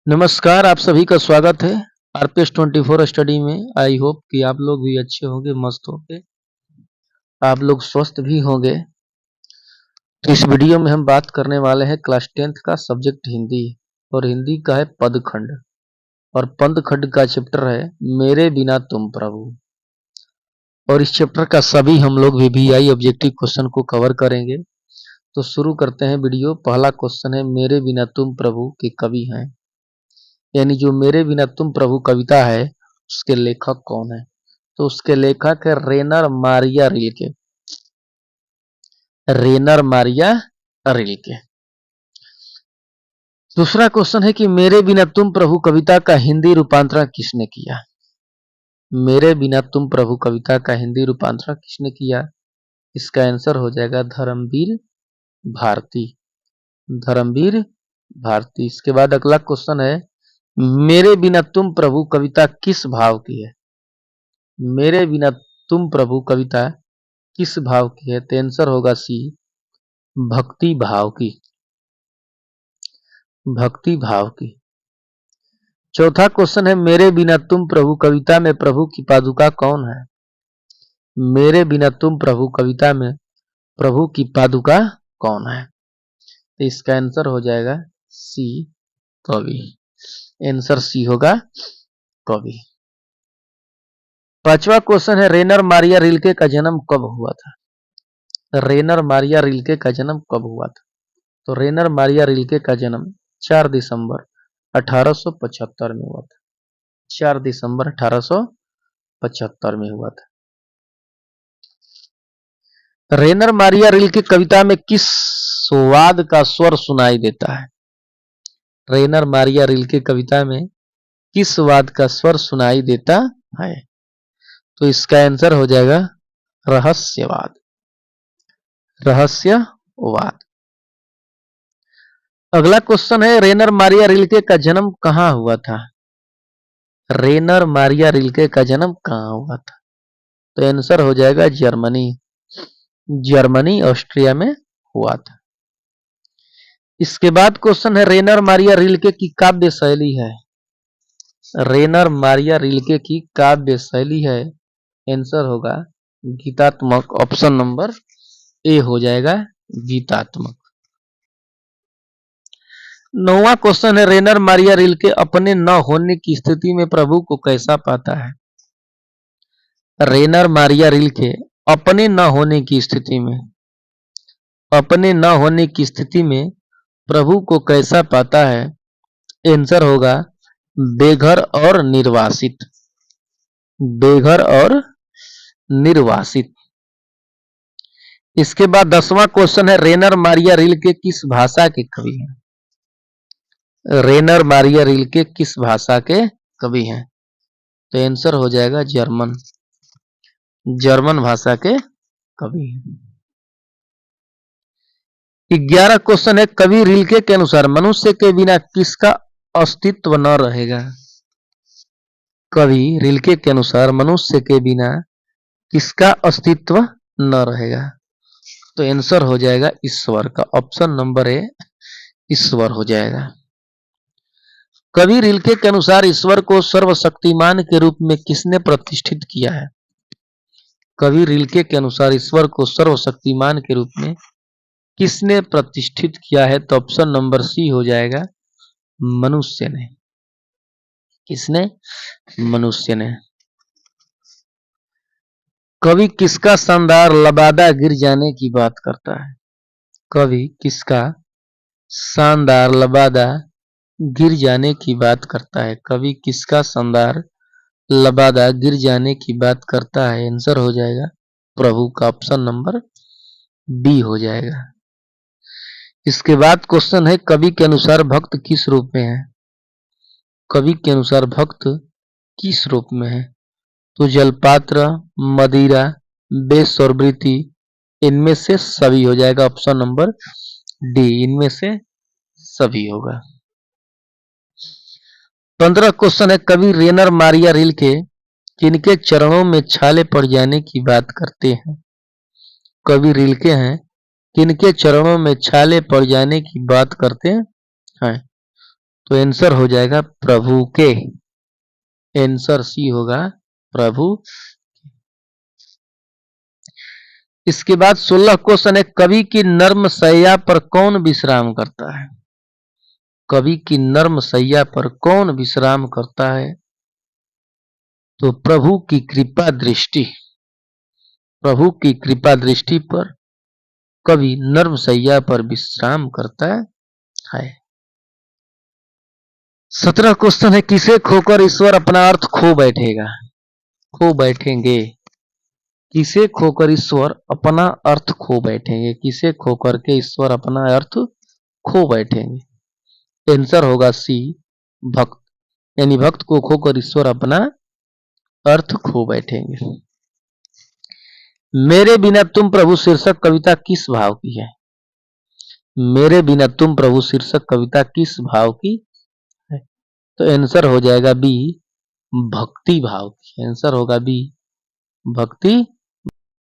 नमस्कार, आप सभी का स्वागत है आरपीएस 24 स्टडी में। आई होप कि आप लोग भी अच्छे होंगे, मस्त होंगे, आप लोग स्वस्थ भी होंगे। तो इस वीडियो में हम बात करने वाले हैं क्लास 10th का सब्जेक्ट हिंदी, और हिंदी का है पदखंड, और पदखंड का चैप्टर है मेरे बिना तुम प्रभु। और इस चैप्टर का सभी हम लोग वीवीआई ऑब्जेक्टिव क्वेश्चन को कवर करेंगे। तो शुरू करते हैं वीडियो। पहला क्वेश्चन है, मेरे बिना तुम प्रभु के कवि हैं, यानी जो मेरे बिना तुम प्रभु कविता है उसके लेखक कौन है? तो उसके लेखक है Rainer Maria Rilke. Rainer Maria Rilke. दूसरा क्वेश्चन है कि मेरे बिना तुम प्रभु कविता का हिंदी रूपांतरण किसने किया? मेरे बिना तुम प्रभु कविता का हिंदी रूपांतरण किसने किया? इसका आंसर हो जाएगा धर्मवीर भारती। धर्मवीर भारती। इसके बाद अगला क्वेश्चन है, मेरे बिना तुम प्रभु कविता किस भाव की है? मेरे बिना तुम प्रभु कविता किस भाव की है? तो आंसर होगा सी, भक्ति भाव की। भक्ति भाव की। चौथा क्वेश्चन है, मेरे बिना तुम प्रभु कविता में प्रभु की पादुका कौन है? मेरे बिना तुम प्रभु कविता में प्रभु की पादुका कौन है? तो इसका आंसर हो जाएगा सी, कवि। आंसर सी होगा, कवि। पांचवा क्वेश्चन है, रेनर मारिया रिल्के का जन्म कब हुआ था? रेनर मारिया रिल्के का जन्म कब हुआ था? तो रेनर मारिया रिल्के का जन्म 4 दिसंबर 1875 में हुआ था। 4 दिसंबर 1875 में हुआ था। रेनर मारिया रिल्के कविता में किस वाद का स्वर सुनाई देता है? रेनर मारिया रिल्के कविता में किस वाद का स्वर सुनाई देता है? तो इसका आंसर हो जाएगा रहस्यवाद। रहस्यवाद। अगला क्वेश्चन है, रेनर मारिया रिल्के का जन्म कहां हुआ था? रेनर मारिया रिल्के का जन्म कहां हुआ था? तो आंसर हो जाएगा जर्मनी। जर्मनी, ऑस्ट्रिया में हुआ था। इसके बाद क्वेश्चन है, रेनर मारिया रिल्के की काव्य शैली है? रेनर मारिया रिल्के की काव्य शैली है, आंसर होगा गीतात्मक। ऑप्शन नंबर ए हो जाएगा, गीतात्मक। नौवां क्वेश्चन है, रेनर मारिया रिल्के अपने न होने की स्थिति में प्रभु को कैसा पाता है? रेनर मारिया रिल्के अपने न होने की स्थिति में, अपने न होने की स्थिति में प्रभु को कैसा पाता है? आंसर होगा बेघर और निर्वासित। बेघर और निर्वासित। इसके बाद 10वां क्वेश्चन है, रेनर मारिया रिल्के किस भाषा के कवि हैं? रेनर मारिया रिल्के किस भाषा के कवि हैं? तो आंसर हो जाएगा जर्मन। जर्मन भाषा के कवि हैं। 11 क्वेश्चन है, कवि रिल्के के अनुसार मनुष्य के बिना किसका अस्तित्व न रहेगा? कवि रिल्के के अनुसार मनुष्य के बिना किसका अस्तित्व न रहेगा? तो आंसर हो जाएगा ईश्वर का। ऑप्शन नंबर ए, ईश्वर हो जाएगा। कवि रिल्के के अनुसार ईश्वर को सर्वशक्तिमान के रूप में किसने प्रतिष्ठित किया है? कवि रिल्के के अनुसार ईश्वर को सर्वशक्तिमान के रूप में किसने प्रतिष्ठित किया है? तो ऑप्शन नंबर सी हो जाएगा, मनुष्य ने। किसने? मनुष्य ने। कवि किसका शानदार लबादा गिर जाने की बात करता है? कवि किसका शानदार लबादा गिर जाने की बात करता है? कवि किसका शानदार लबादा गिर जाने की बात करता है? आंसर हो जाएगा प्रभु का। ऑप्शन नंबर बी हो जाएगा। इसके बाद क्वेश्चन है, कवि के अनुसार भक्त किस रूप में है? कवि के अनुसार भक्त किस रूप में है? तो जलपात्र, मदिरा, बेस और वृत्ति, इनमें से सभी हो जाएगा। ऑप्शन नंबर डी, इनमें से सभी होगा। 15 क्वेश्चन है, कवि रेनर मारिया रिल्के किनके चरणों में छाले पड़ जाने की बात करते हैं? कवि रिल्के हैं, किनके चरणों में छाले पड़ जाने की बात करते हैं? तो आंसर हो जाएगा प्रभु के। आंसर सी होगा प्रभु। इसके बाद 16 क्वेश्चन है, कवि की नर्म शैया पर कौन विश्राम करता है? कवि की नर्म शैया पर कौन विश्राम करता है? तो प्रभु की कृपा दृष्टि। प्रभु की कृपा दृष्टि पर कवि नर्म शैया पर विश्राम करता है। 17 क्वेश्चन है, किसे खोकर ईश्वर अपना अर्थ खो बैठेगा? खो बैठेंगे। किसे खोकर ईश्वर अपना अर्थ खो बैठेंगे? किसे खोकर के ईश्वर अपना अर्थ खो बैठेंगे? आंसर होगा सी, भक्त। यानी भक्त को खोकर ईश्वर अपना अर्थ खो बैठेंगे। मेरे बिना तुम प्रभु शीर्षक कविता किस भाव की है? मेरे बिना तुम प्रभु शीर्षक कविता किस भाव की है? तो आंसर हो जाएगा बी, भक्ति भाव की। आंसर होगा बी, भक्ति